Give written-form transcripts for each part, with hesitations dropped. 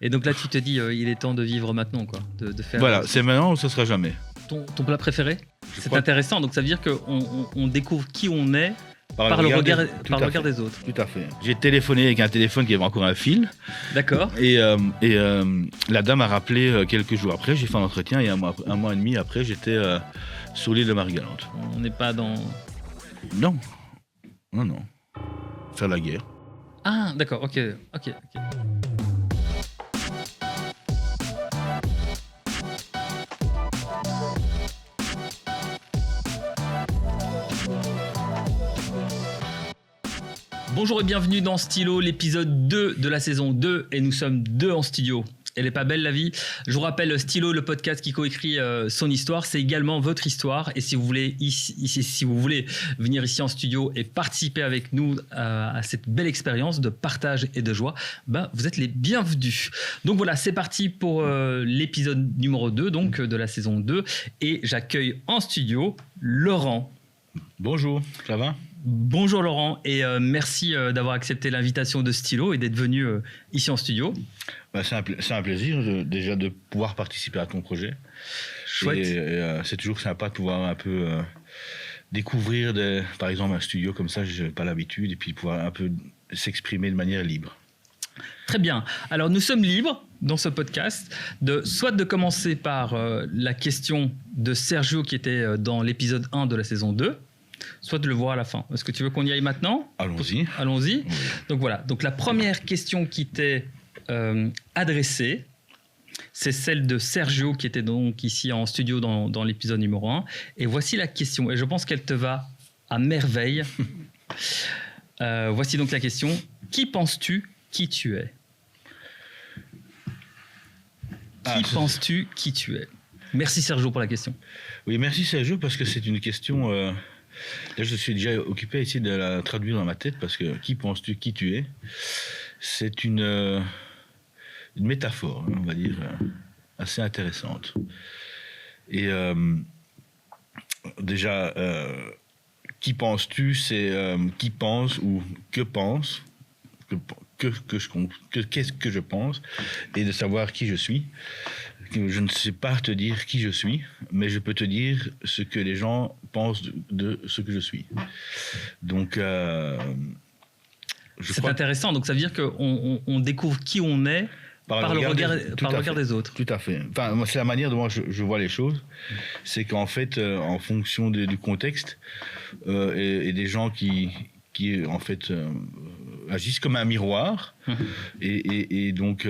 Et donc là, tu te dis, il est temps de vivre maintenant, quoi, de faire. Voilà, c'est maintenant ou ce sera jamais. Ton plat préféré? C'est crois- intéressant. Donc ça veut dire qu'on découvre qui on est par le regard des autres. Tout à fait. J'ai téléphoné avec un téléphone qui avait encore un fil. D'accord. Et la dame a rappelé quelques jours après. J'ai fait un entretien et un mois et demi après, j'étais sur l'île de Marie-Galante. On n'est pas dans. Non. Faire la guerre. Ah, d'accord. Ok. Bonjour et bienvenue dans Stylo, l'épisode 2 de la saison 2, et nous sommes deux en studio. Elle est pas belle la vie. Je vous rappelle, Stylo, le podcast qui coécrit son histoire, c'est également votre histoire. Et si vous voulez venir ici en studio et participer avec nous à cette belle expérience de partage et de joie, vous êtes les bienvenus. Donc voilà, c'est parti pour l'épisode numéro 2 donc, de la saison 2. Et j'accueille en studio Laurent. Bonjour, ça va ? Bonjour Laurent, et merci d'avoir accepté l'invitation de Stylo et d'être venu ici en studio. C'est un plaisir déjà de pouvoir participer à ton projet. Chouette. Et c'est toujours sympa de pouvoir un peu découvrir, par exemple, un studio comme ça, je n'ai pas l'habitude, et puis pouvoir un peu s'exprimer de manière libre. Très bien. Alors nous sommes libres dans ce podcast soit de commencer par la question de Sergio qui était dans l'épisode 1 de la saison 2, soit de le voir à la fin. Est-ce que tu veux qu'on y aille maintenant ? Allons-y. Oui. Donc voilà. Donc la première question qui t'est adressée, c'est celle de Sergio qui était donc ici en studio dans l'épisode numéro 1. Et voici la question. Et je pense qu'elle te va à merveille. Voici donc la question. Qui penses-tu qui tu es ? Penses-tu qui tu es ? Merci Sergio pour la question. Oui, merci Sergio, parce que c'est une question... Là, je suis déjà occupé ici de la traduire dans ma tête, parce que qui penses-tu qui tu es ? C'est une métaphore, on va dire, assez intéressante. Et déjà, qui penses-tu, c'est qui pense ou que pense, qu'est-ce que je pense, et de savoir qui je suis. Je ne sais pas te dire qui je suis, mais je peux te dire ce que les gens pensent de ce que je suis. Donc, c'est intéressant. Donc, ça veut dire qu'on découvre qui on est par le regard des autres. Tout à fait. Enfin, moi, c'est la manière dont je vois les choses. C'est qu'en fait, en fonction du contexte et des gens qui en fait, agissent comme un miroir, et donc...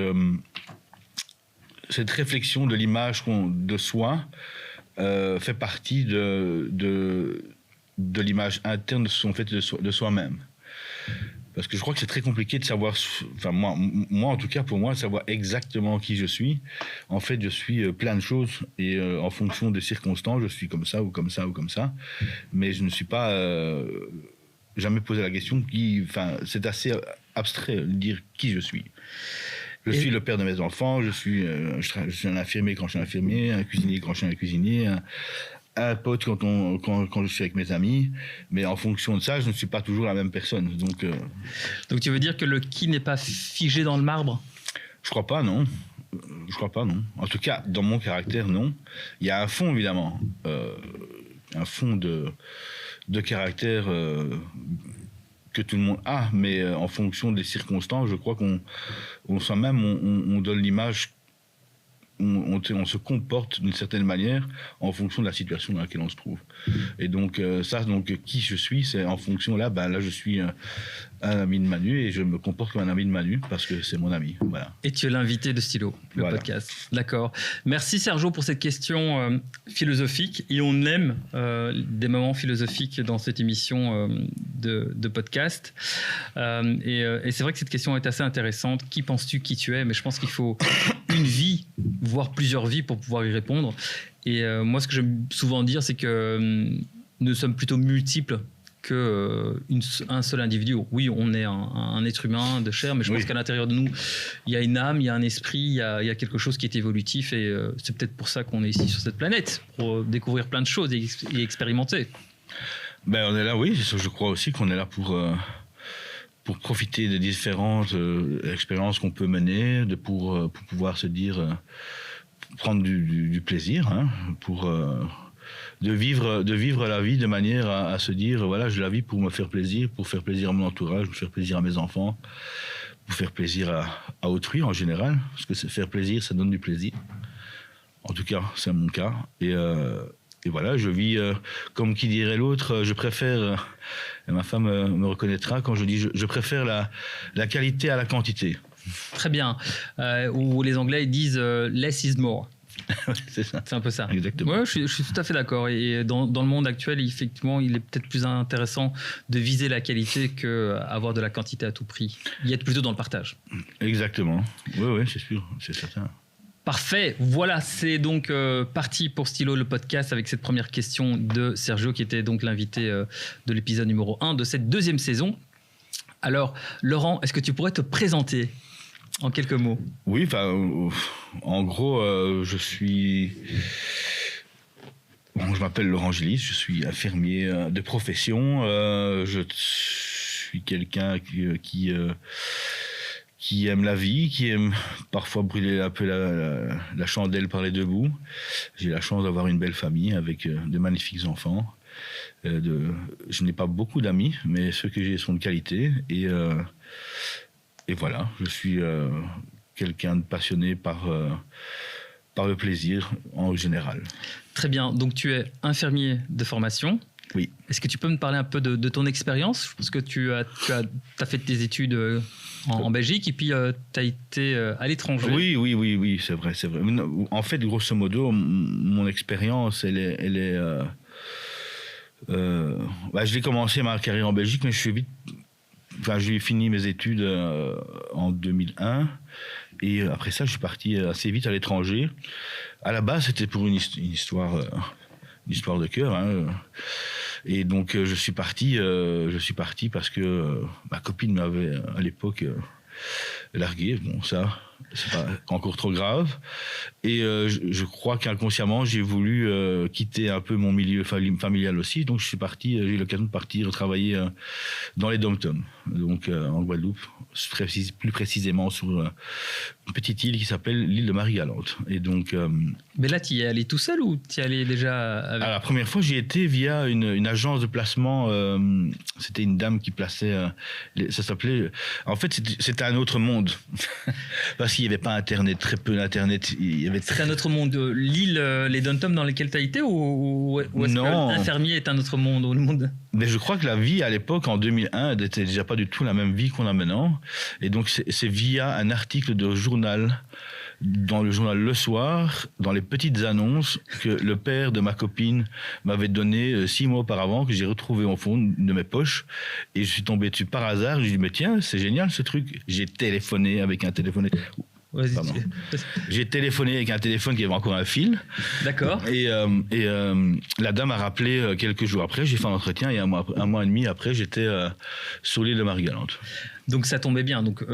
cette réflexion de l'image de soi fait partie de l'image interne de soi-même. Parce que je crois que c'est très compliqué de savoir, enfin moi en tout cas pour moi, savoir exactement qui je suis. En fait, je suis plein de choses, et en fonction des circonstances, je suis comme ça ou comme ça ou comme ça. Mais je ne suis pas jamais posé la question c'est assez abstrait de dire qui je suis. Je suis le père de mes enfants, je suis un infirmier quand je suis un infirmier, un cuisinier quand je suis un cuisinier, un pote quand je suis avec mes amis. Mais en fonction de ça, je ne suis pas toujours la même personne. Donc tu veux dire que le qui n'est pas figé dans le marbre ? Je crois pas, non. En tout cas, dans mon caractère, non. Il y a un fond, évidemment. Un fond de caractère... que tout le monde a, mais en fonction des circonstances, je crois qu'on soi-même, on donne l'image, on se comporte d'une certaine manière en fonction de la situation dans laquelle on se trouve. Et donc, qui je suis, c'est en fonction, là je suis un ami de Manu, et je me comporte comme un ami de Manu, parce que c'est mon ami. Voilà. Et tu es l'invité de Stylo, le podcast. D'accord. Merci Sergio pour cette question philosophique, et on aime des moments philosophiques dans cette émission de podcast. Et c'est vrai que cette question est assez intéressante. Qui penses-tu qui tu es ? Mais je pense qu'il faut une vie, voire plusieurs vies pour pouvoir y répondre. Et moi, ce que j'aime souvent dire, c'est que nous sommes plutôt multiples qu'un seul individu. Oui, on est un être humain de chair, mais je pense qu'à l'intérieur de nous, il y a une âme, il y a un esprit, il y a quelque chose qui est évolutif, et c'est peut-être pour ça qu'on est ici sur cette planète, pour découvrir plein de choses et expérimenter. On est là, oui, je crois aussi qu'on est là pour pour profiter des différentes expériences qu'on peut mener, pour pouvoir se dire, prendre du plaisir, hein, de vivre la vie de manière à se dire, voilà, je la vis pour me faire plaisir, pour faire plaisir à mon entourage, pour faire plaisir à mes enfants, pour faire plaisir à autrui en général, parce que faire plaisir, ça donne du plaisir. En tout cas, c'est mon cas. Et voilà, je vis, comme qui dirait l'autre, je préfère, et ma femme me reconnaîtra quand je dis, je préfère la qualité à la quantité. Très bien. Ou les Anglais ils disent less is more. C'est ça. C'est un peu ça. Exactement. Ouais, je suis tout à fait d'accord. Et dans le monde actuel, effectivement, il est peut-être plus intéressant de viser la qualité qu'avoir de la quantité à tout prix. Il y a plutôt dans le partage. Exactement. Oui, c'est sûr, c'est certain. Parfait. Voilà, c'est donc parti pour Stylo, le podcast, avec cette première question de Sergio, qui était donc l'invité de l'épisode numéro 1 de cette deuxième saison. Alors, Laurent, est-ce que tu pourrais te présenter en quelques mots? Oui, en gros, je m'appelle Laurent Gillis, je suis infirmier de profession. Je suis quelqu'un qui aime la vie, qui aime parfois brûler un peu la chandelle par les deux bouts. J'ai la chance d'avoir une belle famille avec de magnifiques enfants. Je n'ai pas beaucoup d'amis, mais ceux que j'ai sont de qualité. Et voilà, je suis quelqu'un de passionné par le plaisir en général. Très bien, donc tu es infirmier de formation. Oui. Est-ce que tu peux me parler un peu de ton expérience? Je pense que tu as fait tes études en Belgique et puis tu as été à l'étranger. Oui, c'est vrai. En fait, grosso modo, mon expérience, elle est je l'ai commencé ma carrière en Belgique, mais j'ai fini mes études en 2001 et après ça, je suis parti assez vite à l'étranger. À la base, c'était pour une histoire de cœur, hein. Et donc je suis parti parce que ma copine m'avait à l'époque largué. Bon, ça, c'est pas encore trop grave. Et je crois qu'inconsciemment, j'ai voulu quitter un peu mon milieu familial aussi. Donc j'ai eu l'occasion de partir travailler dans les dom-toms, donc en Guadeloupe, plus précisément sur une petite île qui s'appelle l'île de Marie-Galante. Et donc, mais là, tu y es allé tout seul ou tu y allais déjà avec... La première fois, j'y étais via une agence de placement. C'était une dame qui plaçait. Ça s'appelait. En fait, c'était un autre monde parce qu'il n'y avait pas Internet, très peu d'Internet. C'était un autre monde. L'île, les dom-toms dans lesquels tu as été, ou est-ce que l'infirmier est un autre monde, ou le monde? Mais je crois que la vie à l'époque, en 2001, elle n'était déjà pas du tout la même vie qu'on a maintenant. Et donc, c'est via un article de journal, dans le journal Le Soir, dans les petites annonces, que le père de ma copine m'avait donné 6 mois auparavant, que j'ai retrouvé au fond de mes poches. Et je suis tombé dessus par hasard. Je lui ai dit, mais tiens, c'est génial ce truc. J'ai téléphoné avec un téléphone. J'ai téléphoné avec un téléphone qui avait encore un fil. D'accord. Et la dame a rappelé quelques jours après. J'ai fait un entretien et un mois et demi après, j'étais sur l'île de Marie-Galante. Donc ça tombait bien. Donc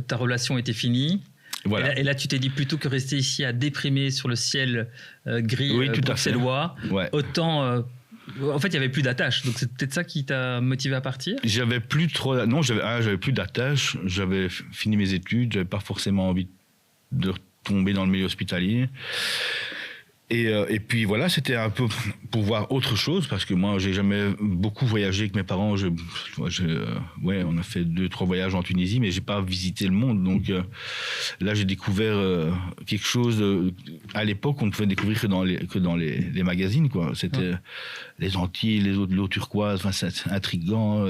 ta relation était finie. Voilà. Et là, tu t'es dit, plutôt que rester ici à déprimer sur le ciel gris bruxellois, autant... en fait, il n'y avait plus d'attache. Donc c'est peut-être ça qui t'a motivé à partir? J'avais plus d'attache. J'avais fini mes études. J'avais pas forcément envie de retomber dans le milieu hospitalier. Et puis voilà, c'était un peu pour voir autre chose, parce que moi, j'ai jamais beaucoup voyagé avec mes parents. On a fait 2-3 voyages en Tunisie, mais j'ai pas visité le monde. Donc là, j'ai découvert quelque chose. À l'époque, on ne pouvait découvrir que dans les magazines, quoi. C'était les Antilles, l'eau turquoise. Enfin, c'est intriguant.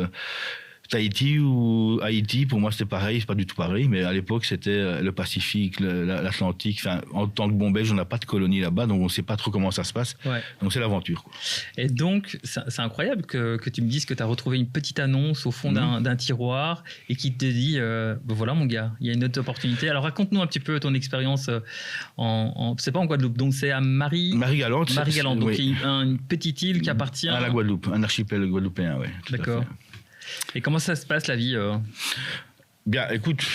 Tahiti ou Haïti, pour moi c'était pareil, c'est pas du tout pareil, mais à l'époque c'était le Pacifique, l'Atlantique. Enfin, en tant que bon belge, on n'a pas de colonie là-bas, donc on sait pas trop comment ça se passe. Ouais. Donc c'est l'aventure, quoi. Et donc c'est incroyable que tu me dises que tu as retrouvé une petite annonce au fond d'un tiroir et qui te dit voilà mon gars, il y a une autre opportunité. Alors raconte-nous un petit peu ton expérience c'est pas en Guadeloupe, donc c'est à Marie-Galante. Marie-Galante, donc une petite île qui appartient à la Guadeloupe, un archipel guadeloupéen, oui. D'accord. Et comment ça se passe la vie Bien, écoute,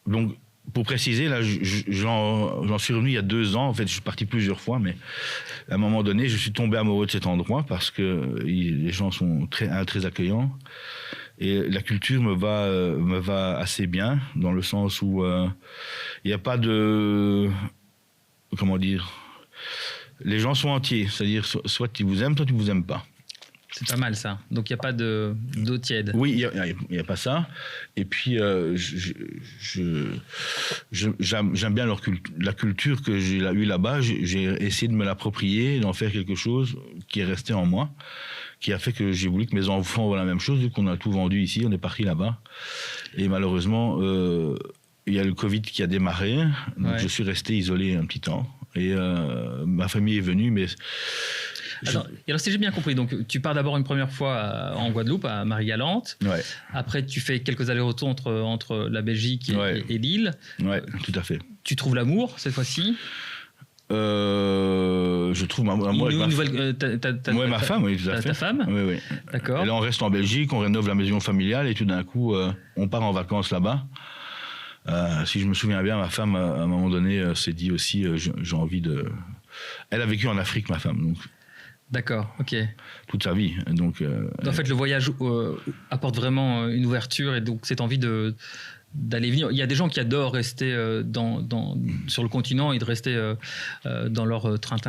donc pour préciser, là, j'en suis revenu il y a 2 ans. En fait, je suis parti plusieurs fois, mais à un moment donné, je suis tombé amoureux de cet endroit parce que les gens sont très accueillants. Et la culture me va assez bien, dans le sens où il n'y a pas de... Comment dire? Les gens sont entiers, c'est-à-dire soit tu vous aimes, soit tu vous aimes pas. C'est pas mal ça. Donc il n'y a pas d'eau tiède. Oui, il n'y a pas ça. Et puis j'aime bien la culture que j'ai eue là-bas. J'ai essayé de me l'approprier, d'en faire quelque chose qui est resté en moi, qui a fait que j'ai voulu que mes enfants voient la même chose, vu qu'on a tout vendu ici, on est parti là-bas. Et malheureusement, il y a le Covid qui a démarré, donc je suis resté isolé un petit temps. Et ma famille est venue, mais... Attends, et alors si j'ai bien compris, donc tu pars d'abord une première fois en Guadeloupe, à Marie-Galante. Ouais. Après, tu fais quelques allers-retours entre la Belgique et l'île. Ouais, tout à fait. Tu trouves l'amour cette fois-ci? Je trouve l'amour avec ma femme, oui, tout à fait. Ta femme? Oui, oui. D'accord. Et là, on reste en Belgique, on rénove la maison familiale et tout d'un coup, on part en vacances là-bas. Si je me souviens bien, ma femme, à un moment donné, s'est dit aussi, j'ai envie de... Elle a vécu en Afrique, ma femme, donc... D'accord, ok. Toute sa vie. Donc, en fait, le voyage apporte vraiment une ouverture et donc cette envie d'aller venir. Il y a des gens qui adorent rester sur le continent et de rester dans leur train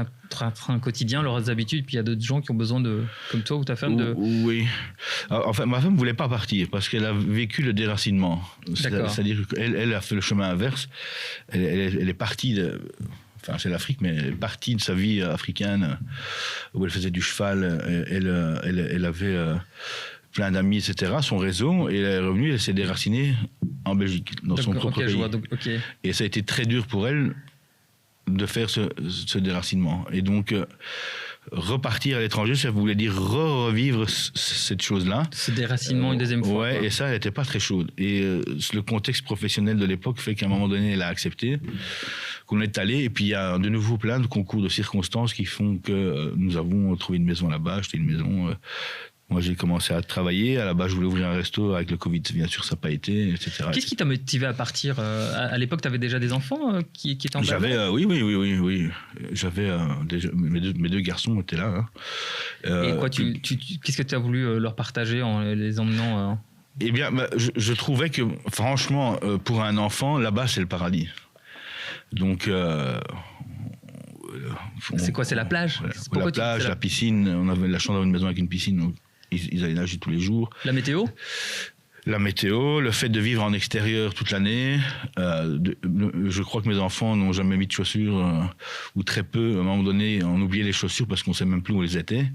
quotidien, leurs habitudes. Puis il y a d'autres gens qui ont besoin comme toi ou ta femme, de... Oui. Alors, enfin, ma femme ne voulait pas partir parce qu'elle a vécu le déracinement. C'est-à-dire qu'elle a fait le chemin inverse. Elle est partie Enfin, c'est l'Afrique, mais elle est partie de sa vie africaine où elle faisait du cheval. Elle avait plein d'amis, etc., son réseau, et elle est revenue, elle s'est déracinée en Belgique, dans son propre pays. Et ça a été très dur pour elle de faire ce déracinement. Et donc, repartir à l'étranger, ça voulait dire revivre cette chose-là. Ce déracinement une deuxième fois. Ouais, et ça, elle n'était pas très chaude. Et le contexte professionnel de l'époque fait qu'à un moment donné, elle a accepté qu'on est allé. Et puis, il y a de nouveau plein de concours de circonstances qui font que nous avons trouvé une maison là-bas, acheté une maison. Moi, j'ai commencé à travailler. À la base, je voulais ouvrir un resto. Avec le Covid, bien sûr, ça n'a pas été, etc. Qu'est-ce qui t'a motivé à partir? À l'époque, tu avais déjà des enfants qui étaient en bas? J'avais, oui. J'avais mes deux garçons étaient là. Et quoi, qu'est-ce que tu as voulu leur partager en les emmenant Eh bien, je trouvais que, franchement, pour un enfant, là-bas, c'est le paradis. Donc... c'est quoi, c'est la plage? La plage, la piscine. On avait la chance d'avoir une maison avec une piscine, donc ils allaient nager tous les jours. La météo? La météo, le fait de vivre en extérieur toute l'année. Je crois que mes enfants n'ont jamais mis de chaussures, ou très peu. À un moment donné, on oubliait les chaussures parce qu'on ne sait même plus où elles étaient.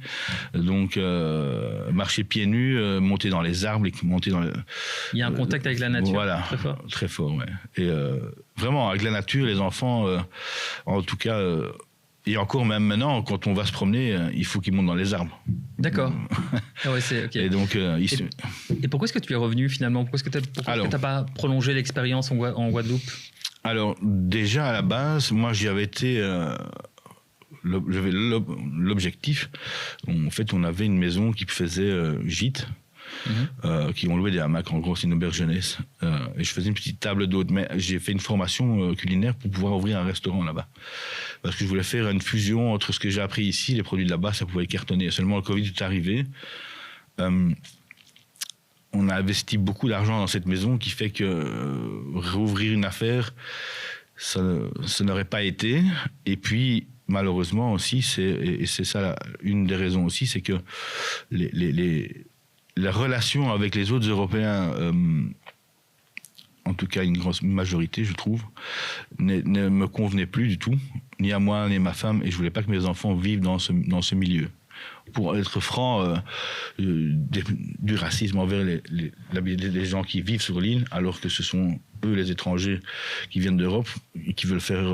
Donc, marcher pieds nus, monter dans les arbres, monter dans... Il y a un contact avec la nature, voilà, très fort. Très fort, ouais. Et vraiment, avec la nature, les enfants, en tout cas... Et encore, même maintenant, quand on va se promener, il faut qu'ils montent dans les arbres. D'accord. Ah ouais, okay. Et donc, et pourquoi est-ce que tu es revenu finalement? Pourquoi est-ce que tu n'as pas prolongé l'expérience en Guadeloupe? Alors, déjà, à la base, moi, j'y avais été... j'avais l'objectif. En fait, on avait une maison qui faisait gîte. Qui ont loué des hamacs, en gros c'est une auberge jeunesse, et je faisais une petite table d'hôte, mais j'ai fait une formation culinaire pour pouvoir ouvrir un restaurant là-bas, parce que je voulais faire une fusion entre ce que j'ai appris ici, les produits de là-bas, ça pouvait cartonner. Seulement le Covid est arrivé, on a investi beaucoup d'argent dans cette maison, qui fait que rouvrir une affaire, ça n'aurait pas été. Et puis malheureusement aussi, et c'est ça une des raisons aussi, c'est que la relation avec les autres Européens, en tout cas une grosse majorité, je trouve, ne me convenait plus du tout, ni à moi, ni à ma femme, et je voulais pas que mes enfants vivent dans ce milieu. Pour être franc, du racisme envers les gens qui vivent sur l'île, alors que ce sont eux les étrangers qui viennent d'Europe et qui veulent faire,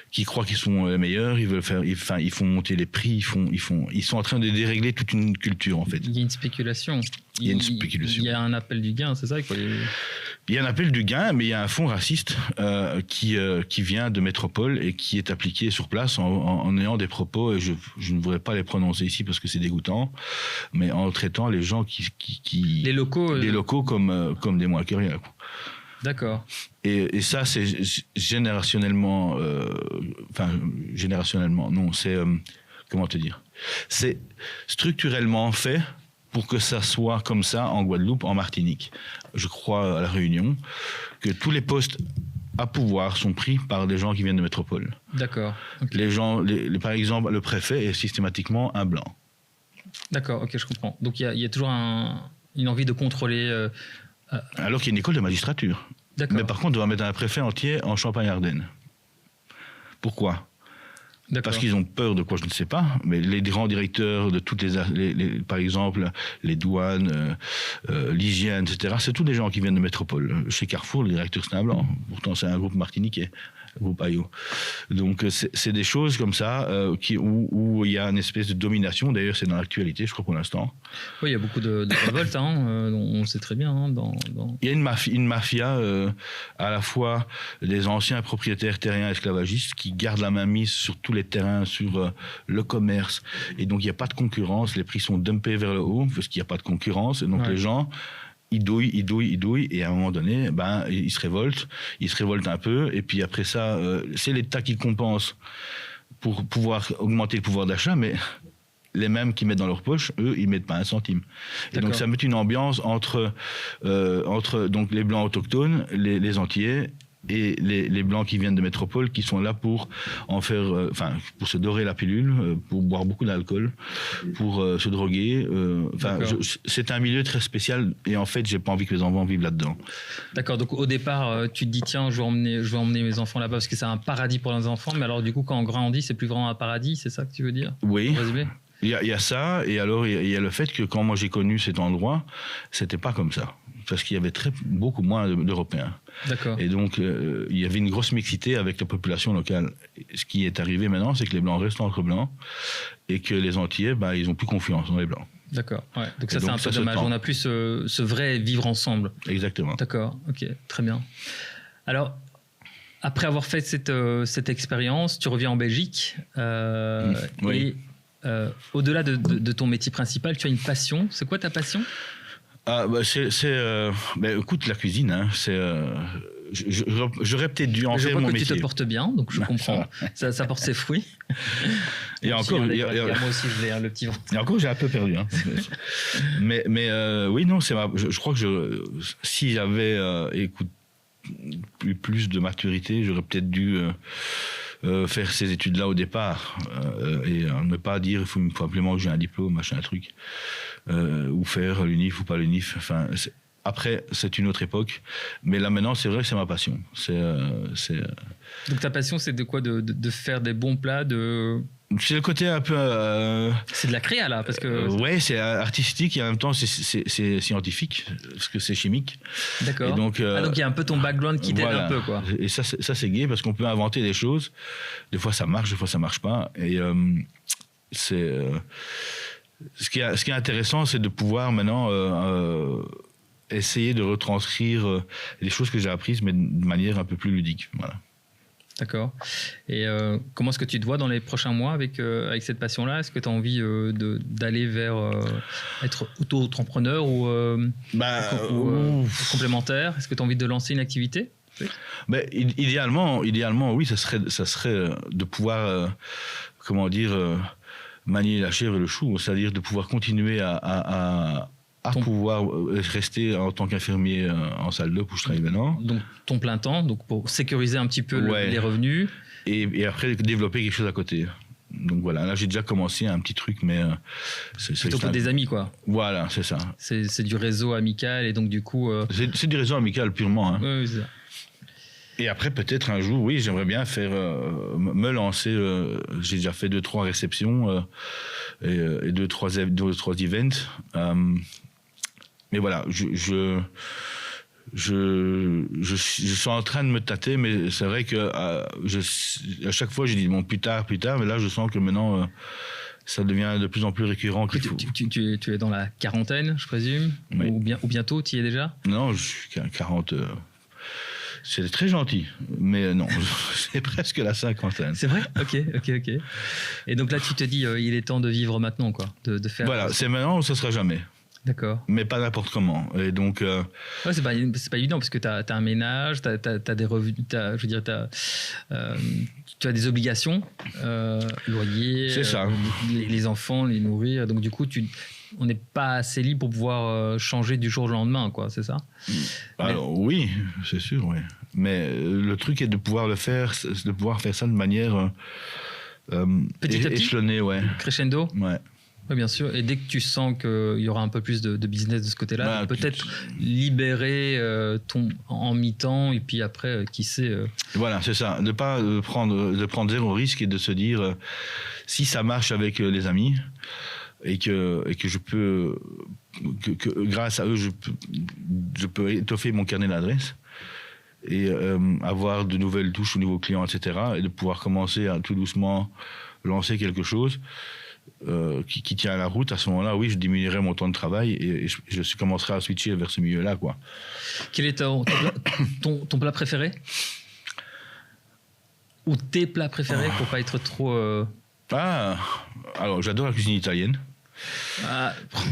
qui croient qu'ils sont les meilleurs, ils font monter les prix, ils sont en train de dérégler toute une culture en fait. Il y a une spéculation. Il y a un appel du gain, c'est ça quoi. Il y a un appel du gain, mais il y a un fonds raciste qui vient de métropole et qui est appliqué sur place en ayant des propos, et je ne voudrais pas les prononcer ici parce que c'est dégoûtant, mais en traitant les gens les locaux comme des moins que rien. D'accord. Et ça, c'est générationnellement... non, c'est... comment te dire? C'est structurellement fait pour que ça soit comme ça en Guadeloupe, en Martinique. Je crois à La Réunion que tous les postes à pouvoir sont pris par des gens qui viennent de métropole. D'accord. Okay. Les gens, par exemple, le préfet est systématiquement un blanc. D'accord, ok, je comprends. Donc il y a toujours une envie de contrôler. Alors qu'il y a une école de magistrature. D'accord. Mais par contre, on va mettre un préfet entier en Champagne-Ardenne. Pourquoi ? Parce qu'ils ont peur de quoi, je ne sais pas, mais les grands directeurs de toutes par exemple, les douanes, l'hygiène, etc., c'est tous des gens qui viennent de métropole. Chez Carrefour, le directeur, c'est un blanc. Pourtant, c'est un groupe martiniquais, un groupe AIO. Donc, c'est des choses comme ça où il y a une espèce de domination. D'ailleurs, c'est dans l'actualité, je crois, pour l'instant. Oui, il y a beaucoup de révoltes, on le sait très bien. Il y a une mafia, à la fois des anciens propriétaires terriens esclavagistes qui gardent la main mise sur tous les terrains, sur le commerce. Et donc, il n'y a pas de concurrence. Les prix sont dumpés vers le haut parce qu'il n'y a pas de concurrence. Et donc, les gens, ils douillent. Et à un moment donné, ils se révoltent un peu. Et puis après ça, c'est l'État qui compense pour pouvoir augmenter le pouvoir d'achat. Mais les mêmes qui mettent dans leur poche, eux, ils mettent pas un centime. Et donc, ça met une ambiance entre donc les Blancs autochtones, les Antillais, et les Blancs qui viennent de métropole, qui sont là pour en faire, pour se dorer la pilule, pour boire beaucoup d'alcool, pour se droguer. C'est un milieu très spécial et en fait, j'ai pas envie que les enfants vivent là-dedans. D'accord. Donc au départ, tu te dis tiens, je vais emmener mes enfants là-bas parce que c'est un paradis pour les enfants. Mais alors du coup, quand on grandit, c'est plus vraiment un paradis, c'est ça que tu veux dire ? Oui. Il y a ça, et alors il y a le fait que quand moi j'ai connu cet endroit, c'était pas comme ça. Parce qu'il y avait beaucoup moins d'Européens. D'accord. Et donc, il y avait une grosse mixité avec la population locale. Ce qui est arrivé maintenant, c'est que les Blancs restent entre Blancs et que les Antillais, ils n'ont plus confiance dans les Blancs. D'accord. Ouais. Donc ça, c'est un peu dommage. On n'a plus ce vrai vivre ensemble. Exactement. D'accord. Ok. Très bien. Alors, après avoir fait cette expérience, tu reviens en Belgique. Oui. Et au-delà de ton métier principal, tu as une passion. C'est quoi ta passion ? Écoute, la cuisine, hein, j'aurais peut-être dû en faire mon métier. Je crois que tu te portes bien, donc je comprends. Ça porte ses fruits. Et encore, moi aussi, je l'ai, le petit ventre. Et encore, j'ai un peu perdu. Hein. mais oui, non, je crois que si j'avais plus de maturité, j'aurais peut-être dû faire ces études-là au départ et ne pas dire il faut absolument que j'ai un diplôme, machin, un truc. Ou faire l'UNIF ou pas l'UNIF. Après, c'est une autre époque. Mais là, maintenant, c'est vrai que c'est ma passion. Donc, ta passion, c'est de quoi ? De faire des bons plats C'est le côté un peu... C'est de la créa, là, parce que... ouais, c'est artistique et en même temps, c'est scientifique, parce que c'est chimique. D'accord. Donc, il y a un peu ton background qui t'aide un peu, quoi. Et ça, c'est gai, parce qu'on peut inventer des choses. Des fois, ça marche, des fois, ça marche pas. Et ce qui est intéressant, c'est de pouvoir maintenant essayer de retranscrire les choses que j'ai apprises, mais de manière un peu plus ludique. Voilà. D'accord. Et comment est-ce que tu te vois dans les prochains mois avec cette passion-là ? Est-ce que tu as envie d'aller vers être auto-entrepreneur ou complémentaire ? Est-ce que tu as envie de lancer une activité ? Idéalement, oui, ça serait de pouvoir, manier la chèvre et le chou, c'est-à-dire de pouvoir continuer à pouvoir rester en tant qu'infirmier en salle d'op où je travaille maintenant. Donc ton plein temps, donc pour sécuriser un petit peu les revenus. Et après développer quelque chose à côté. Donc voilà, là j'ai déjà commencé un petit truc, mais c'est plutôt des amis, quoi. Voilà, c'est ça. C'est du réseau amical et donc du coup. C'est du réseau amical purement. Hein. Oui, c'est ça. Et après, peut-être un jour, oui, j'aimerais bien me lancer. J'ai déjà fait 2-3 réceptions et 2-3 events. Mais voilà, je suis en train de me tâter, mais c'est vrai que à chaque fois, je dis bon, plus tard. Mais là, je sens que maintenant, ça devient de plus en plus récurrent. Tu es dans la quarantaine, je présume, oui. ou bientôt, tu y es déjà ? Non, je suis à 40. C'est très gentil, mais non, c'est presque la cinquantaine. C'est vrai ? Ok. Et donc là, tu te dis, il est temps de vivre maintenant, quoi, de faire... Voilà, c'est maintenant ou ce sera jamais. D'accord. Mais pas n'importe comment. Et donc... Ouais, c'est pas évident, parce que tu as un ménage, tu as des revenus, tu as des obligations, loyer, c'est ça. Les enfants, les nourrir. Donc du coup, tu on n'est pas assez libre pour pouvoir changer du jour au lendemain, quoi, c'est ça? Alors oui, c'est sûr, oui. Mais le truc est de pouvoir le faire, de pouvoir faire ça de manière petit à petit, échelonnée, ouais. Crescendo. Ouais. Oui, bien sûr. Et dès que tu sens qu'il y aura un peu plus de business de ce côté-là, peut-être libérer en mi-temps et puis après, qui sait. Voilà, c'est ça. De pas prendre zéro risque et de se dire si ça marche avec les amis et que je peux que grâce à eux je peux étoffer mon carnet d'adresses et avoir de nouvelles touches au niveau client, etc. Et de pouvoir commencer à tout doucement lancer quelque chose. Qui tient à la route, à ce moment-là, oui, je diminuerai mon temps de travail et je commencerai à switcher vers ce milieu-là, quoi. Quel est ton plat préféré? Ou tes plats préférés pour pas être trop... alors j'adore la cuisine italienne.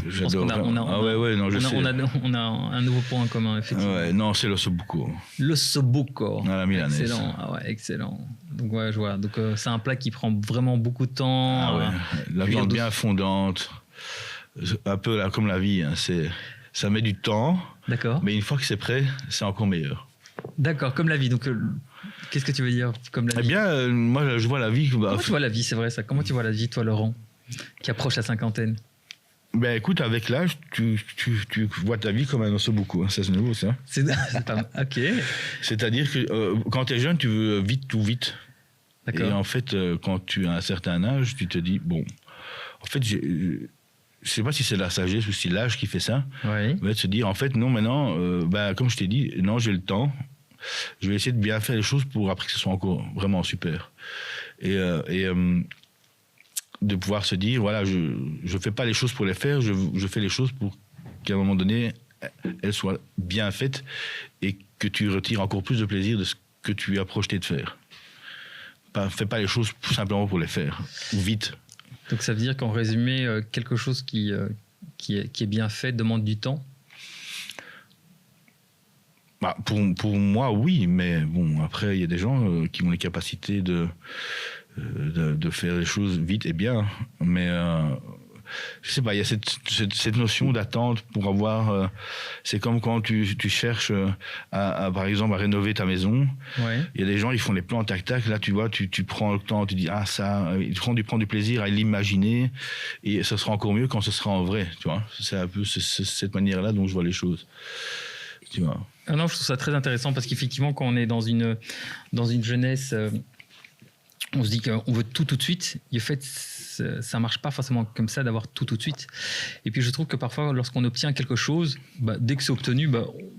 J'adore. On a un nouveau point en commun, effectivement. Ouais, non, c'est l'ossobuco. L'ossobuco. À la milanaise. Excellent. Ah ouais, excellent. Donc ouais, je vois. Donc c'est un plat qui prend vraiment beaucoup de temps. Ah ouais. La viande bien fondante, un peu là, comme la vie. Hein, ça met du temps. D'accord. Mais une fois que c'est prêt, c'est encore meilleur. D'accord, comme la vie. Donc qu'est-ce que tu veux dire comme la vie? Eh bien, moi je vois la vie. Comment tu vois la vie, c'est vrai ça? Comment tu vois la vie, toi, Laurent, qui approche la cinquantaine? Ben écoute, avec l'âge, tu vois ta vie comme un ossobuco, hein, ça c'est nouveau ça. C'est pas... Ok. C'est-à-dire que quand tu es jeune, tu veux vite, tout vite. D'accord. Et en fait, quand tu as un certain âge, tu te dis, bon, en fait, je sais pas si c'est la sagesse ou si c'est l'âge qui fait ça, oui. Mais de se dire, en fait, non, maintenant, comme je t'ai dit, non, j'ai le temps, je vais essayer de bien faire les choses pour après que ce soit encore vraiment super. Et de pouvoir se dire, voilà, je fais pas les choses pour les faire, je fais les choses pour qu'à un moment donné, elles soient bien faites et que tu retires encore plus de plaisir de ce que tu as projeté de faire. Fais pas les choses simplement pour les faire, ou vite. Donc ça veut dire qu'en résumé, quelque chose qui est bien fait demande du temps? Pour moi, oui, mais bon, après, il y a des gens qui ont les capacités de faire les choses vite et bien, mais je sais pas, il y a cette notion d'attente pour avoir c'est comme quand tu cherches par exemple à rénover ta maison. Ouais. Il y a des gens, ils font les plans tac là, tu vois, tu prends le temps, tu dis ça, tu prends du plaisir à l'imaginer et ce sera encore mieux quand ce sera en vrai, tu vois. C'est un peu cette manière-là dont je vois les choses, tu vois. Non, je trouve ça très intéressant parce qu'effectivement, quand on est dans une jeunesse, on se dit qu'on veut tout de suite. Et en fait, ça marche pas forcément comme ça d'avoir tout de suite. Et puis, je trouve que parfois, lorsqu'on obtient quelque chose, dès que c'est obtenu,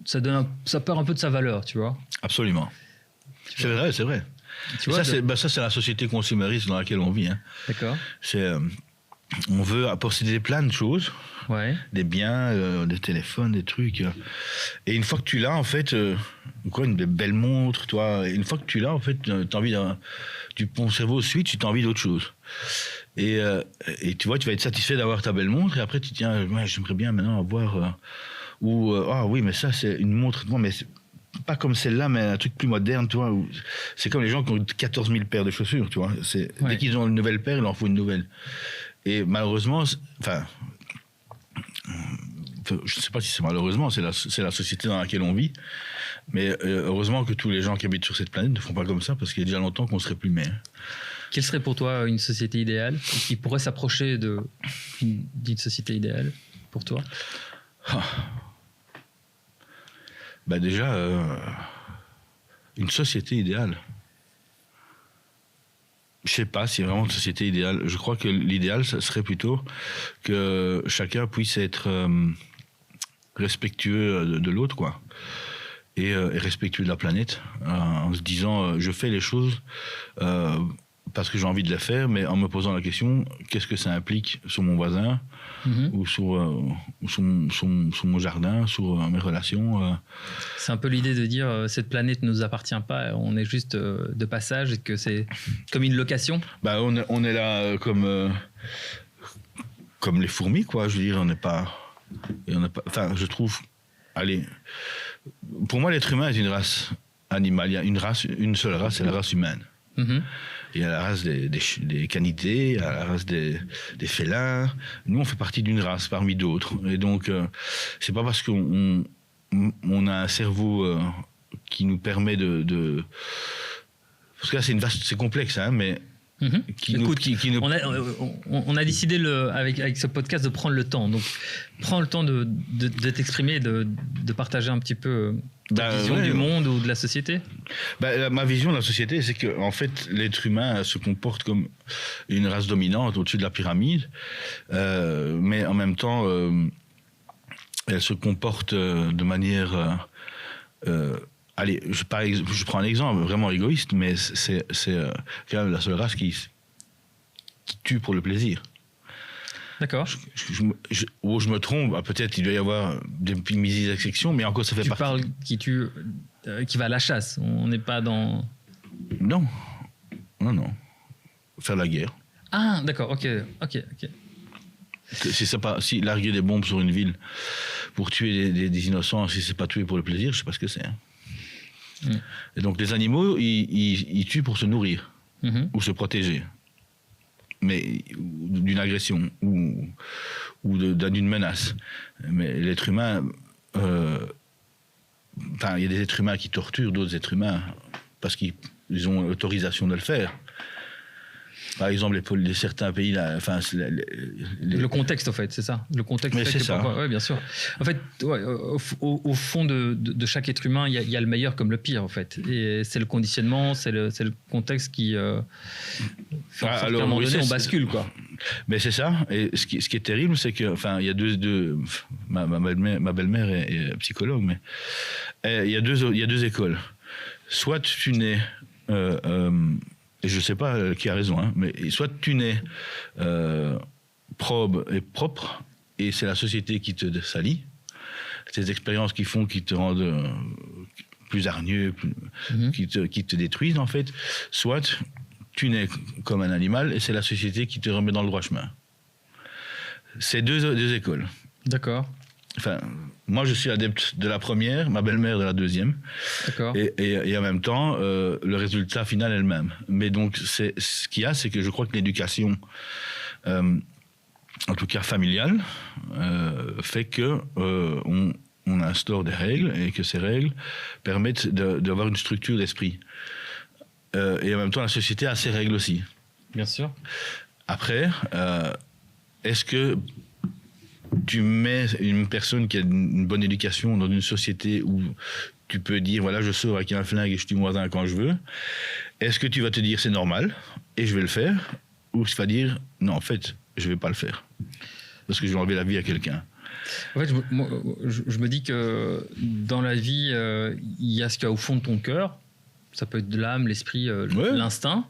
ça perd un peu de sa valeur, tu vois. Absolument. C'est vrai. Tu vois, ça, c'est la société consumériste dans laquelle on vit. Hein. D'accord. On veut posséder plein de choses, ouais. Des biens, des téléphones, des trucs. Et une fois que tu l'as, en fait, une belle montre, toi. Et une fois que tu l'as, en fait, t'as envie ton cerveau switch, tu as envie d'autre chose. Et tu vois, tu vas être satisfait d'avoir ta belle montre. Et après, tu te dis, j'aimerais bien maintenant avoir. Oui, mais ça, c'est une montre. Non, mais pas comme celle-là, mais un truc plus moderne, tu vois. C'est comme les gens qui ont 14 000 paires de chaussures, tu vois. Dès qu'ils ont une nouvelle paire, il leur faut une nouvelle. Et malheureusement, je ne sais pas si c'est malheureusement, c'est la société dans laquelle on vit. Mais heureusement que tous les gens qui habitent sur cette planète ne font pas comme ça, parce qu'il y a déjà longtemps qu'on serait plus mais. Quelle serait pour toi une société idéale qui pourrait s'approcher d'une société idéale pour toi? Déjà, une société idéale. Je sais pas si vraiment une société idéale. Je crois que l'idéal, ça serait plutôt que chacun puisse être respectueux de l'autre, quoi. Et respectueux de la planète, en se disant, je fais les choses parce que j'ai envie de les faire, mais en me posant la question, qu'est-ce que ça implique sur mon voisin, ou sur mon jardin, sur mes relations. C'est un peu l'idée de dire cette planète ne nous appartient pas, on est juste de passage et que c'est comme une location. On est là comme les fourmis, quoi. Je veux dire, on n'est pas. Enfin, je trouve. Allez, pour moi, l'être humain est une race animale. Il y a une seule race, c'est la race humaine. Mhm. Il y a la race des canidés, il y a la race des félins. Nous, on fait partie d'une race parmi d'autres. Et donc, c'est pas parce qu'on a un cerveau qui nous permet de... Parce que là, c'est complexe, hein, mais... Mhm. Écoute, qui nous... on a décidé avec ce podcast de prendre le temps. Donc, prends le temps de t'exprimer, de partager un petit peu ta vision du monde ou de la société. Ma vision de la société, c'est que en fait, l'être humain se comporte comme une race dominante au-dessus de la pyramide, mais en même temps, elle se comporte de manière... allez, je prends un exemple vraiment égoïste, mais c'est quand même la seule race qui tue pour le plaisir. D'accord. Je me trompe, peut-être il doit y avoir des mini exceptions, mais encore ça fait partie. Tu parles qui va à la chasse. On n'est pas dans... Non. Faire la guerre. Ah, d'accord, ok. Si larguer des bombes sur une ville pour tuer des innocents, si c'est pas tuer pour le plaisir, je sais pas ce que c'est. Hein. Et donc les animaux, ils tuent pour se nourrir ou se protéger, mais d'une agression ou d'une menace. Mais l'être humain, il y a des êtres humains qui torturent d'autres êtres humains parce qu'ils ont l'autorisation de le faire. Par exemple, certains pays, là, le contexte, en fait, c'est ça. Le contexte. Mais c'est ça. Oui, bien sûr. En fait, au fond de chaque être humain, il y a le meilleur comme le pire, en fait. Et c'est le conditionnement, c'est le contexte qui fait en sorte qu'à un moment donné, on bascule, quoi. Mais c'est ça. Et ce qui est terrible, c'est que, il y a ma belle-mère est psychologue, mais il y a deux écoles. Soit tu nais et je ne sais pas qui a raison, hein, mais soit tu nais probe et propre, et c'est la société qui te salit, ces expériences qui te rendent plus hargneux, qui te détruisent en fait, soit tu nais comme un animal, et c'est la société qui te remet dans le droit chemin. C'est deux écoles. D'accord. Moi, je suis adepte de la première, ma belle-mère de la deuxième. D'accord. Et en même temps, le résultat final est le même. Mais donc, ce qu'il y a, c'est que je crois que l'éducation, en tout cas familiale, fait que on instaure des règles et que ces règles permettent d'avoir une structure d'esprit. Et en même temps, la société a ses règles aussi. Bien sûr. Après, est-ce que tu mets une personne qui a une bonne éducation dans une société où tu peux dire, voilà, je sors avec un flingue et je tue mon voisin quand je veux, est-ce que tu vas te dire c'est normal et je vais le faire, ou tu vas dire non, en fait, je vais pas le faire parce que je vais enlever la vie à quelqu'un? En fait, je me dis que dans la vie, il y a ce qu'il y a au fond de ton cœur. Ça peut être de l'âme, l'esprit, l'instinct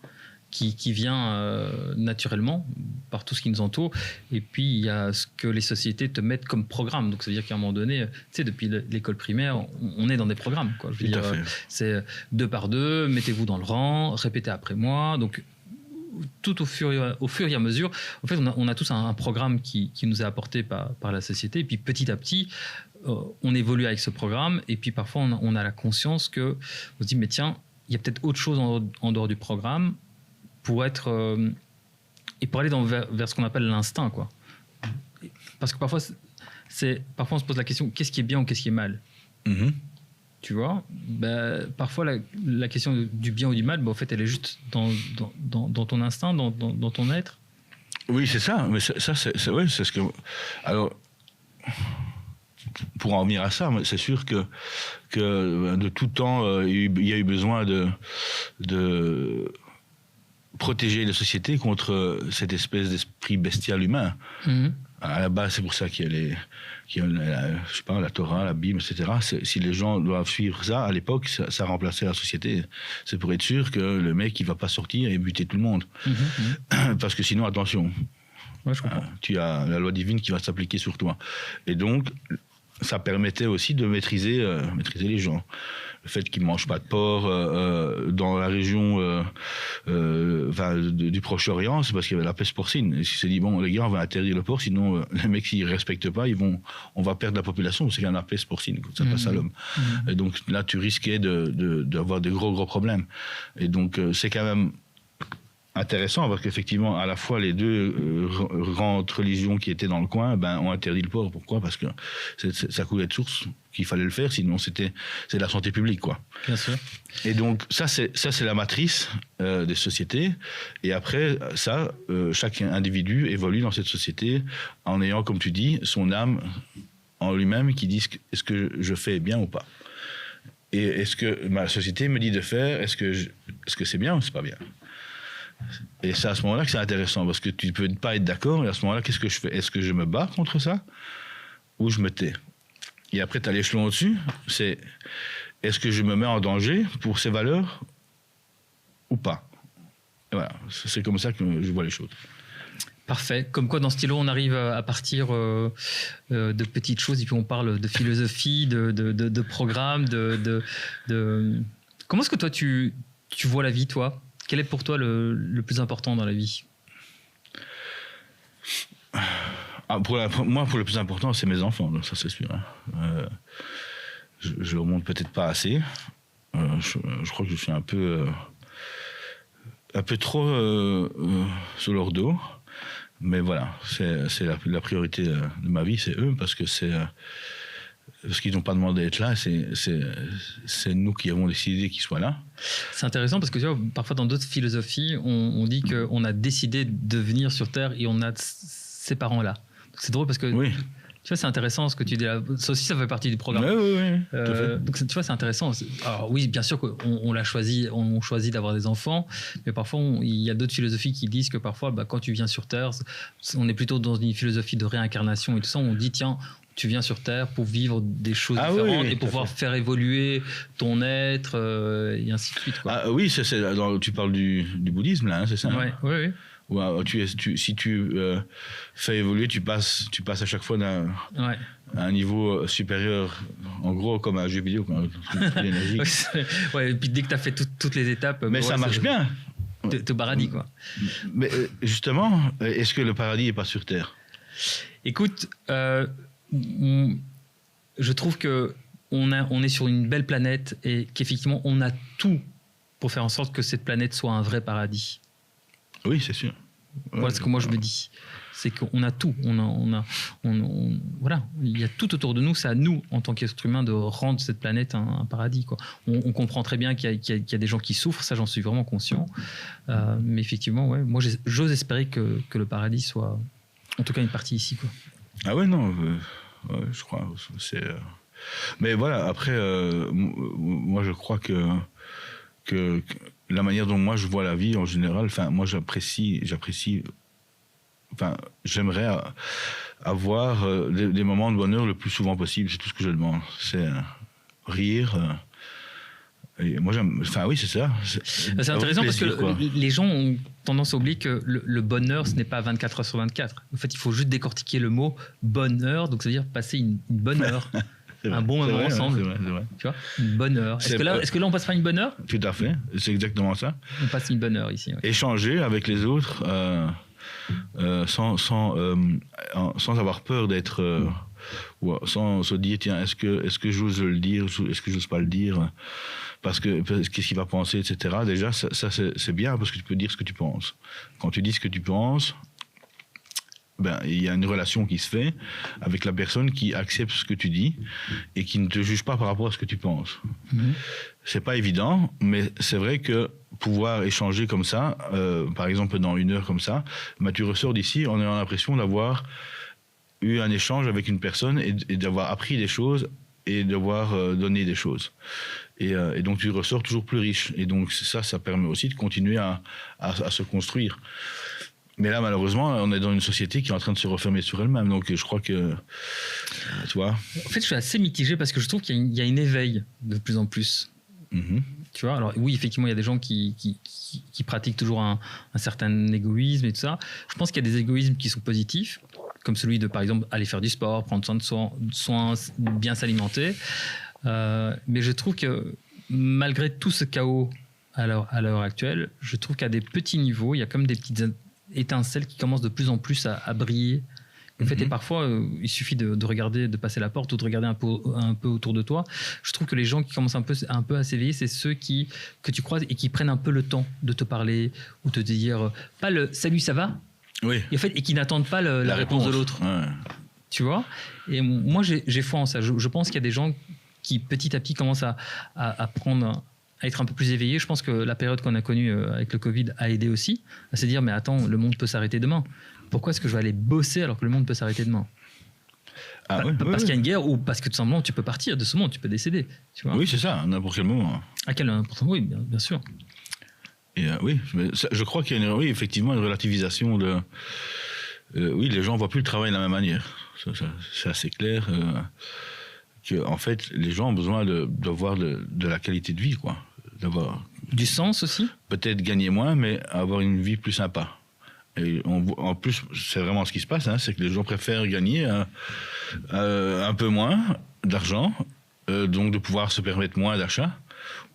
qui vient naturellement par tout ce qui nous entoure. Et puis, il y a ce que les sociétés te mettent comme programme. Donc, ça veut dire qu'à un moment donné, tu sais, depuis l'école primaire, on est dans des programmes, quoi. Je veux dire, c'est 2 par 2, mettez-vous dans le rang, répétez après moi. Donc, tout au fur et à mesure, en fait, on a tous un programme qui nous est apporté par la société. Et puis, petit à petit, on évolue avec ce programme. Et puis, parfois, on a la conscience qu'on se dit, mais tiens, il y a peut-être autre chose en dehors du programme pour être et pour aller vers ce qu'on appelle l'instinct, quoi. Parce que parfois on se pose la question, qu'est-ce qui est bien ou qu'est-ce qui est mal? Tu vois, parfois la question du bien ou du mal, en fait, elle est juste dans ton instinct, dans ton être. Oui, c'est ça. Mais c'est ce que. Alors, pour en venir à ça, c'est sûr que de tout temps, il y a eu besoin de protéger les sociétés contre cette espèce d'esprit bestial humain. À la base, c'est pour ça qu'il y a la Torah, la Bible, etc. Si les gens doivent suivre ça, à l'époque, ça remplaçait la société. C'est pour être sûr que le mec, il va pas sortir et buter tout le monde. Parce que sinon, attention, je comprends. Tu as la loi divine qui va s'appliquer sur toi. Et donc, ça permettait aussi de maîtriser les gens. Le fait qu'ils ne mangent pas de porc dans la région du Proche-Orient, c'est parce qu'il y avait la peste porcine. Et il s'est dit, bon, les gars, on va interdire le porc, sinon les mecs, s'ils ne respectent pas, on va perdre la population, parce qu'il y a la peste porcine, ça passe à l'homme. Et donc là, tu risquais d'avoir des gros problèmes. Et donc, c'est quand même intéressant, parce qu'effectivement, à la fois, les deux grandes religions qui étaient dans le coin ont interdit le porc. Pourquoi ? Parce que ça coulait de source qu'il fallait le faire, sinon c'est la santé publique, quoi. Bien sûr. Et donc, ça c'est la matrice des sociétés. Et après, chaque individu évolue dans cette société en ayant, comme tu dis, son âme en lui-même qui dit est-ce que je fais bien ou pas ? Et est-ce que ma société me dit de faire, est-ce que c'est bien ou c'est pas bien ? Et c'est à ce moment-là que c'est intéressant, parce que tu ne peux pas être d'accord, et à ce moment-là, qu'est-ce que je fais ? Est-ce que je me bats contre ça ou je me tais ? Et après, tu as l'échelon au-dessus, c'est est-ce que je me mets en danger pour ces valeurs ou pas ? Et voilà, c'est comme ça que je vois les choses. Parfait. Comme quoi, dans ce stylo, on arrive à partir de petites choses, et puis on parle de philosophie, de programme, Comment est-ce que toi, tu vois la vie, toi ? Quel est pour toi le plus important dans la vie ? Pour le plus important, c'est mes enfants, donc ça c'est sûr. Hein. Je ne remonte peut-être pas assez. Je crois que je suis un peu trop sur leur dos. Mais voilà, c'est la priorité de ma vie, c'est eux, parce qu'ils n'ont pas demandé d'être là, c'est nous qui avons décidé qu'ils soient là. C'est intéressant parce que tu vois, parfois dans d'autres philosophies, on dit qu'on a décidé de venir sur Terre et on a ces parents-là. C'est drôle parce que oui. Tu vois, c'est intéressant ce que tu dis là. Ça aussi, ça fait partie du programme. Oui. Donc, tu vois, c'est intéressant. Alors oui, bien sûr qu'on l'a choisi, on choisit d'avoir des enfants, mais parfois, il y a d'autres philosophies qui disent que parfois, quand tu viens sur Terre, on est plutôt dans une philosophie de réincarnation et tout ça. On dit, tiens, tu viens sur Terre pour vivre des choses différentes et pouvoir faire évoluer ton être et ainsi de suite. Quoi. Oui, tu parles du bouddhisme, là, hein, c'est ça? Oui. Si tu fais évoluer, tu passes à chaque fois à un niveau supérieur, en gros comme un jeu vidéo, l'énergie. Et puis dès que tu as fait toutes les étapes... Mais ça marche bien. T'es au paradis, quoi. Mais justement, est-ce que le paradis n'est pas sur Terre ? Écoute, je trouve qu'on est sur une belle planète et qu'effectivement, on a tout pour faire en sorte que cette planète soit un vrai paradis. Oui, c'est sûr. Voilà ce que moi je me dis. C'est qu'on a tout. Voilà, il y a tout autour de nous. C'est à nous, en tant qu'être humain, de rendre cette planète un paradis. Quoi. On comprend très bien qu'il y a des gens qui souffrent. Ça, j'en suis vraiment conscient. Mais effectivement, moi, j'ose espérer que le paradis soit, en tout cas, une partie ici. Quoi. Ah ouais, non. Je crois. Mais voilà, après, moi, je crois que la manière dont moi je vois la vie en général, moi j'apprécie, j'aimerais avoir des moments de bonheur le plus souvent possible, c'est tout ce que je demande. C'est rire. Et moi oui, c'est ça. C'est intéressant plaisir, parce que les gens ont tendance à oublier que le bonheur, ce n'est pas 24 heures sur 24. En fait, il faut juste décortiquer le mot bonheur, donc ça veut dire passer une bonne heure. Un bon moment ensemble. C'est vrai. Tu vois, une bonne heure. Est-ce que là, on passe pas une bonne heure ? Tout à fait. C'est exactement ça. On passe une bonne heure ici. Ouais. Échanger avec les autres sans avoir peur d'être... sans se dire, tiens, est-ce que j'ose le dire ? Est-ce que j'ose pas le dire ? Parce que qu'est-ce qu'il va penser, etc. Déjà, ça c'est bien parce que tu peux dire ce que tu penses. Quand tu dis ce que tu penses... il y a une relation qui se fait avec la personne qui accepte ce que tu dis et qui ne te juge pas par rapport à ce que tu penses. C'est pas évident, mais c'est vrai que pouvoir échanger comme ça, par exemple dans 1 heure comme ça, tu ressors d'ici en ayant l'impression d'avoir eu un échange avec une personne et d'avoir appris des choses et d'avoir donné des choses. Et donc tu ressors toujours plus riche. Et donc ça permet aussi de continuer à se construire. Mais là, malheureusement, on est dans une société qui est en train de se refermer sur elle-même. Donc, je crois que... Tu vois ? En fait, je suis assez mitigé parce que je trouve qu'il y a une éveil de plus en plus. Mm-hmm. Tu vois ? Alors, oui, effectivement, il y a des gens qui pratiquent toujours un certain égoïsme et tout ça. Je pense qu'il y a des égoïsmes qui sont positifs, comme celui de, par exemple, aller faire du sport, prendre soin, bien s'alimenter. Mais je trouve que malgré tout ce chaos à l'heure actuelle, je trouve qu'à des petits niveaux, il y a comme des petites étincelles qui commencent de plus en plus à briller. En fait, et parfois, il suffit de regarder, de passer la porte ou de regarder un peu autour de toi. Je trouve que les gens qui commencent un peu à s'éveiller, c'est ceux que tu croises et qui prennent un peu le temps de te parler ou te dire, pas le « salut, ça va ?» Oui. Et qui n'attendent pas la réponse de l'autre. Ouais. Tu vois ? Et moi, j'ai foi en ça. Je pense qu'il y a des gens qui, petit à petit, commencent à prendre... à être un peu plus éveillés. Je pense que la période qu'on a connue avec le Covid a aidé aussi à se dire, mais attends, le monde peut s'arrêter demain. Pourquoi est-ce que je vais aller bosser alors que le monde peut s'arrêter demain ? Parce qu'il y a une guerre ou parce que tout simplement tu peux partir de ce monde, tu peux décéder. Tu vois ? Oui, c'est ça, à n'importe quel moment. À quel n'importe moment, oui, bien sûr. Et oui, je crois qu'il y a effectivement une relativisation de... oui, les gens ne voient plus le travail de la même manière. C'est assez clair que, en fait, les gens ont besoin d'avoir de la qualité de vie, quoi. D'avoir du sens aussi. Peut-être gagner moins, mais avoir une vie plus sympa. Et en plus, c'est vraiment ce qui se passe, hein, c'est que les gens préfèrent gagner un peu moins d'argent, donc de pouvoir se permettre moins d'achats,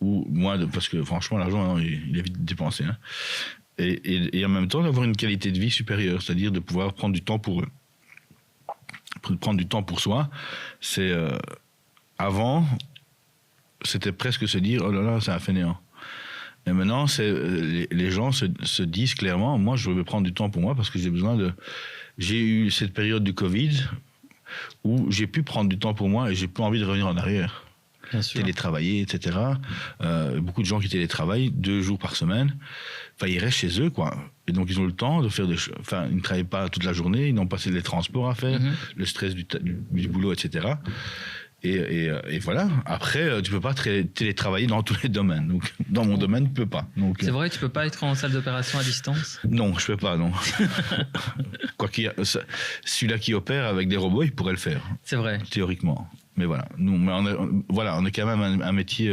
ou moins parce que franchement, l'argent, il est vite dépensé. Hein. Et en même temps, d'avoir une qualité de vie supérieure, c'est-à-dire de pouvoir prendre du temps pour eux. Prendre du temps pour soi, c'est... avant, c'était presque se dire, oh là là, c'est un fainéant. Et maintenant, les gens se disent clairement, moi, je veux prendre du temps pour moi parce que j'ai besoin de... J'ai eu cette période du Covid où j'ai pu prendre du temps pour moi et j'ai pas envie de revenir en arrière. Bien sûr. Télétravailler, etc. Beaucoup de gens qui télétravaillent 2 jours par semaine. Enfin, ils restent chez eux, quoi. Et donc, ils ont le temps de faire des choses. Enfin, ils ne travaillent pas toute la journée, ils n'ont pas les transports à faire, le stress du boulot, etc. Et voilà. Après, tu peux pas télétravailler dans tous les domaines. Donc, dans mon domaine, tu peux pas. Donc, c'est vrai, tu peux pas être en salle d'opération à distance ? Non, je peux pas, non. Quoi qu'il y a, celui-là qui opère avec des robots, il pourrait le faire. C'est vrai. Théoriquement. Mais voilà. On est quand même un métier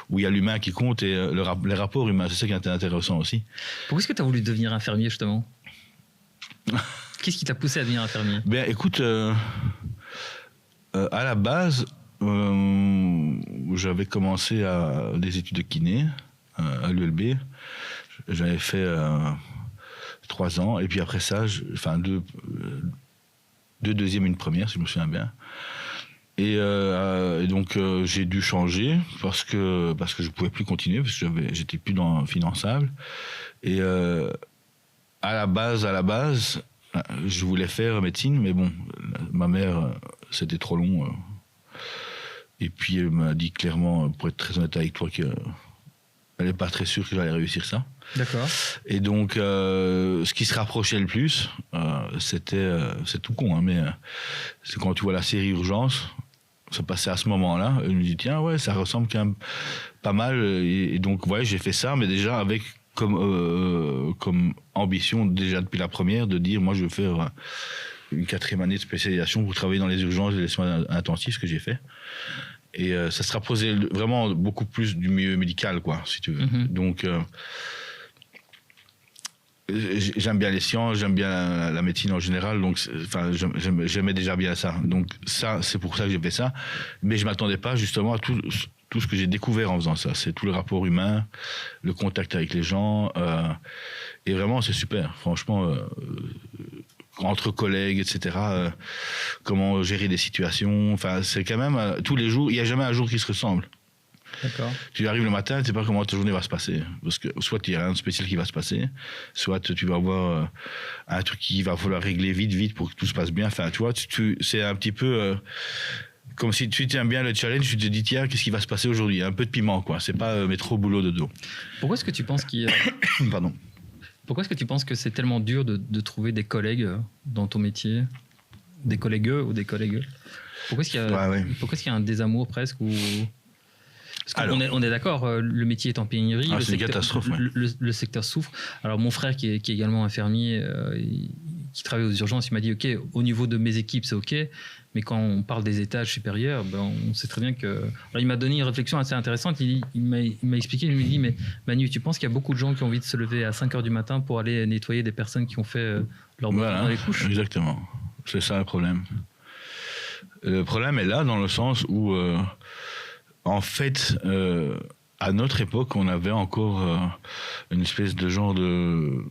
où il y a l'humain qui compte et les rapports humains. C'est ça qui est intéressant aussi. Pourquoi est-ce que tu as voulu devenir infirmier, justement ? Qu'est-ce qui t'a poussé à devenir infirmier ? Ben, écoute... à la base, j'avais commencé des études de kiné à l'ULB. J'avais fait 3 ans. Et puis après ça, 2 deuxièmes et une première, si je me souviens bien. Et donc, j'ai dû changer parce que je ne pouvais plus continuer, parce que j'étais plus finançable. Et à la base, je voulais faire médecine, mais bon, ma mère, c'était trop long. Et puis elle m'a dit clairement, pour être très honnête avec toi, qu'elle n'est pas très sûre que j'allais réussir ça. D'accord. Et donc, ce qui se rapprochait le plus, c'est tout con, hein, mais c'est quand tu vois la série Urgence, ça passait à ce moment-là. Elle me dit, tiens, ouais, ça ressemble quand même pas mal. Et donc, ouais, j'ai fait ça, mais déjà avec... comme ambition déjà depuis la première de dire moi je veux faire une 4e année de spécialisation pour travailler dans les urgences et les soins intensifs, ce que j'ai fait, et ça se rapprochait vraiment beaucoup plus du milieu médical, quoi, si tu veux. Donc j'aime bien les sciences, j'aime bien la médecine en général, donc j'aimais déjà bien ça, donc ça c'est pour ça que j'ai fait ça, mais je m'attendais pas justement à tout ce que j'ai découvert en faisant ça. C'est tout le rapport humain, le contact avec les gens, et vraiment c'est super, franchement, entre collègues, etc., comment gérer des situations, enfin c'est quand même tous les jours, il n'y a jamais un jour qui se ressemble. D'accord. Tu arrives le matin, tu ne sais pas comment ta journée va se passer, parce que soit il n'y a rien de spécial qui va se passer, soit tu vas avoir un truc qu'il va falloir régler vite pour que tout se passe bien, enfin tu vois, c'est un petit peu... comme si tu aimes bien le challenge, tu te dis tiens, qu'est-ce qui va se passer aujourd'hui ? Un peu de piment, quoi. C'est pas mettre trop boulot de dos. Pourquoi est-ce que tu penses Pardon. Pourquoi est-ce que tu penses que c'est tellement dur de trouver des collègues dans ton métier ? Des collègues ou des collègues ? Pourquoi est-ce qu'il y a un désamour presque ou... Parce qu'on on est d'accord, le métier est en pénurie. C'est une catastrophe. Ouais. Le secteur souffre. Alors mon frère qui est également infirmier, qui travaille aux urgences, il m'a dit ok, au niveau de mes équipes c'est ok, mais quand on parle des étages supérieurs, on sait très bien que... Alors, il m'a donné une réflexion assez intéressante, il m'a expliqué, il me dit mais Manu, tu penses qu'il y a beaucoup de gens qui ont envie de se lever à 5h du matin pour aller nettoyer des personnes qui ont fait leur boulot dans les couches ? Exactement, c'est ça le problème. Le problème est là dans le sens où en fait, à notre époque, on avait encore une espèce de genre de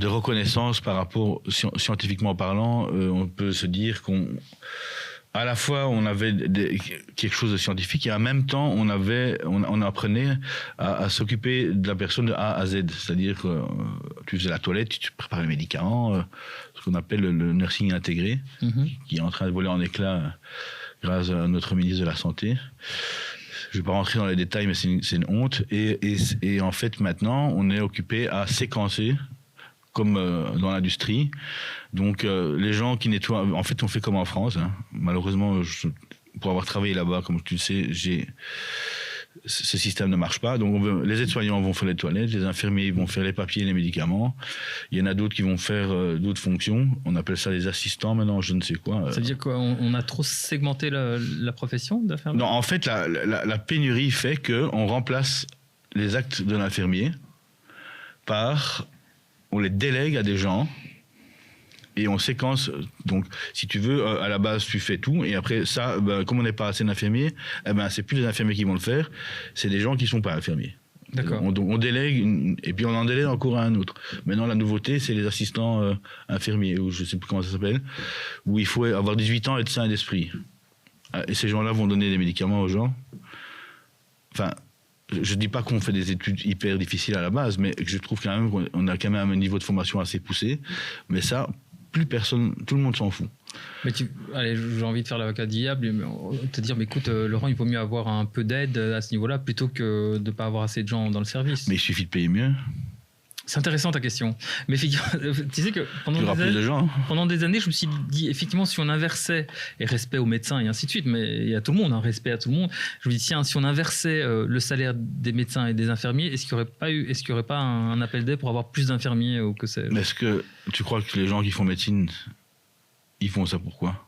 reconnaissance par rapport, scientifiquement parlant, on peut se dire à la fois on avait quelque chose de scientifique et en même temps on apprenait à s'occuper de la personne de A à Z, c'est-à-dire que tu faisais la toilette, tu préparais les médicaments, ce qu'on appelle le nursing intégré, qui est en train de voler en éclats grâce à notre ministre de la Santé. Je ne vais pas rentrer dans les détails, mais c'est une honte. Et en fait, maintenant, on est occupé à séquencer, comme dans l'industrie. Donc, les gens qui nettoient... En fait, on fait comme en France. Hein. Malheureusement, pour avoir travaillé là-bas, comme tu le sais, ce système ne marche pas. Donc, les aides-soignants vont faire les toilettes, les infirmiers vont faire les papiers et les médicaments. Il y en a d'autres qui vont faire d'autres fonctions. On appelle ça les assistants maintenant, je ne sais quoi. Ça veut dire qu'on a trop segmenté la profession d'infirmier ? Non, en fait, la pénurie fait qu'on remplace les actes de l'infirmier on les délègue à des gens et on séquence. Donc, si tu veux, à la base, tu fais tout. Et après, ça, comme on n'est pas assez d'infirmiers, c'est plus les infirmiers qui vont le faire, c'est des gens qui ne sont pas infirmiers. D'accord. On délègue, et puis on en délègue encore à un autre. Maintenant, la nouveauté, c'est les assistants infirmiers, ou je ne sais plus comment ça s'appelle, où il faut avoir 18 ans et être sain d'esprit. Et ces gens-là vont donner des médicaments aux gens. Enfin, je ne dis pas qu'on fait des études hyper difficiles à la base, mais je trouve quand même qu'on a quand même un niveau de formation assez poussé. Mais ça, plus personne, tout le monde s'en fout. Mais allez, j'ai envie de faire l'avocat du diable, te dire, mais écoute, Laurent, il vaut mieux avoir un peu d'aide à ce niveau-là plutôt que de ne pas avoir assez de gens dans le service. Mais il suffit de payer mieux. C'est intéressant ta question. Mais tu sais que pendant des années, je me suis dit, effectivement, si on inversait, et respect aux médecins et ainsi de suite, mais il y a tout le monde, respect à tout le monde, je me dis, tiens, si on inversait le salaire des médecins et des infirmiers, est-ce qu'il n'y aurait pas un appel d'aide pour avoir plus d'infirmiers ou que sais-je ? Mais est-ce que tu crois que les gens qui font médecine, ils font ça pourquoi ?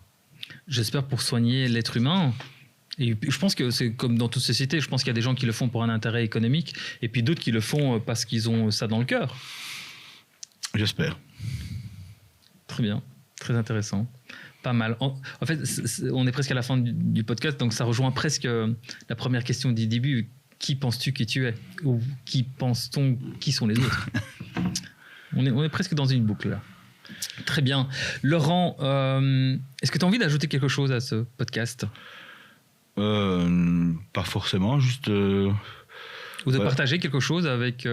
J'espère pour soigner l'être humain. Et je pense que c'est comme dans toute société, je pense qu'il y a des gens qui le font pour un intérêt économique et puis d'autres qui le font parce qu'ils ont ça dans le cœur. J'espère. Très bien, très intéressant. Pas mal. En fait, on est presque à la fin du podcast, donc ça rejoint presque la première question du début. Qui penses-tu que tu es ? Ou qui pense-t-on qui sont les autres ? On est presque dans une boucle là. Très bien. Laurent, est-ce que tu as envie d'ajouter quelque chose à ce podcast ? Pas forcément, juste... Ou de partager quelque chose avec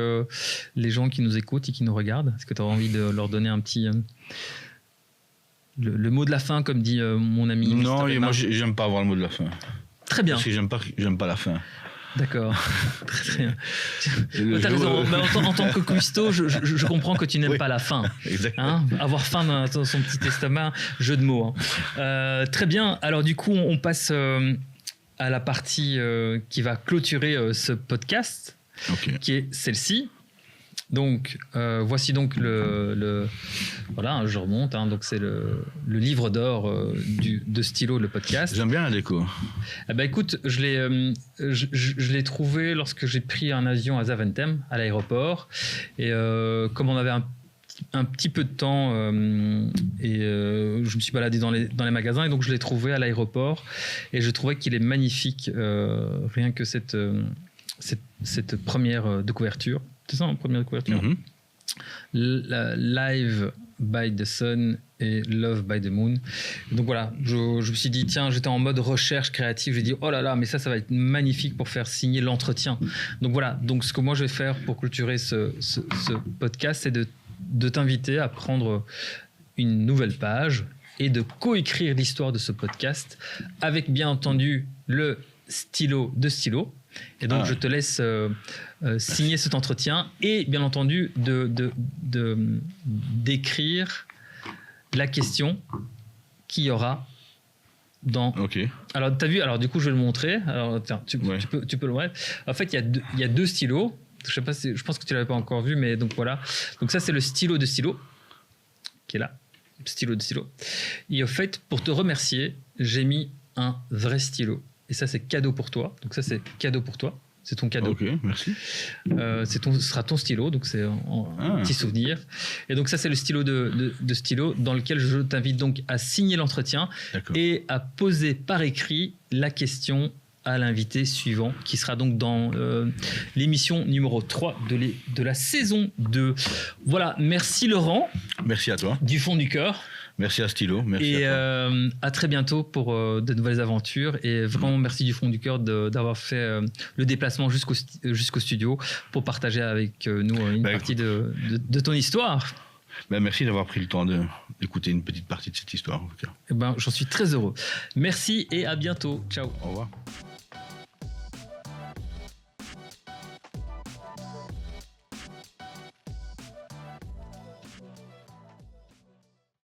les gens qui nous écoutent et qui nous regardent. Est-ce que tu as envie de leur donner un petit... le mot de la fin, comme dit mon ami... Non, moi, j'aime pas avoir le mot de la fin. Très bien. Parce que j'aime pas la fin. D'accord. Très bien. Tu as raison. En tant que cuistot, je comprends que tu n'aimes pas la fin. Exactement. Avoir faim dans son petit estomac, jeu de mots. Très bien. Alors du coup, on passe... à la partie qui va clôturer ce podcast, qui est celle-ci. Donc, voici donc voilà, je remonte. Donc, c'est le livre d'or de Stylo, le podcast. J'aime bien la déco. Écoute, je l'ai trouvé lorsque j'ai pris un avion à Zaventem, à l'aéroport. Et comme on avait un petit peu de temps je me suis baladé dans les magasins et donc je l'ai trouvé à l'aéroport et je trouvais qu'il est magnifique, rien que cette première de couverture. C'est ça, en première de couverture. Live by the Sun et Love by the Moon. Donc voilà, je me suis dit, tiens, j'étais en mode recherche créative, j'ai dit, oh là là, mais ça va être magnifique pour faire signer l'entretien. Donc voilà, donc ce que moi je vais faire pour clôturer ce podcast, c'est de t'inviter à prendre une nouvelle page et de coécrire l'histoire de ce podcast avec bien entendu le stylo de Stylo. Et donc je te laisse signer cet entretien et bien entendu d'écrire la question qu'il y aura dans... Alors tu as vu, alors du coup je vais le montrer. Alors tiens, tu peux le voir. En fait il y a deux stylos. Je pense que tu l'avais pas encore vu, mais donc voilà. Donc ça c'est le stylo de Stylo qui est là, stylo de Stylo. Et au fait, pour te remercier, j'ai mis un vrai stylo. Et ça c'est cadeau pour toi. Donc ça c'est cadeau pour toi. C'est ton cadeau. Ok, merci. Ce sera ton stylo, donc c'est un petit souvenir. Et donc ça c'est le stylo de Stylo dans lequel je t'invite donc à signer l'entretien et à poser par écrit la question à l'invité suivant, qui sera donc dans l'émission numéro 3 de la saison 2. Voilà, merci Laurent. Merci à toi. Du fond du cœur. Merci à Stylo. Merci et à toi. À très bientôt pour de nouvelles aventures. Et vraiment, merci du fond du cœur d'avoir fait le déplacement jusqu'au studio pour partager avec nous une partie de ton histoire. Merci d'avoir pris le temps d'écouter une petite partie de cette histoire. En tout cas. J'en suis très heureux. Merci et à bientôt. Ciao. Au revoir.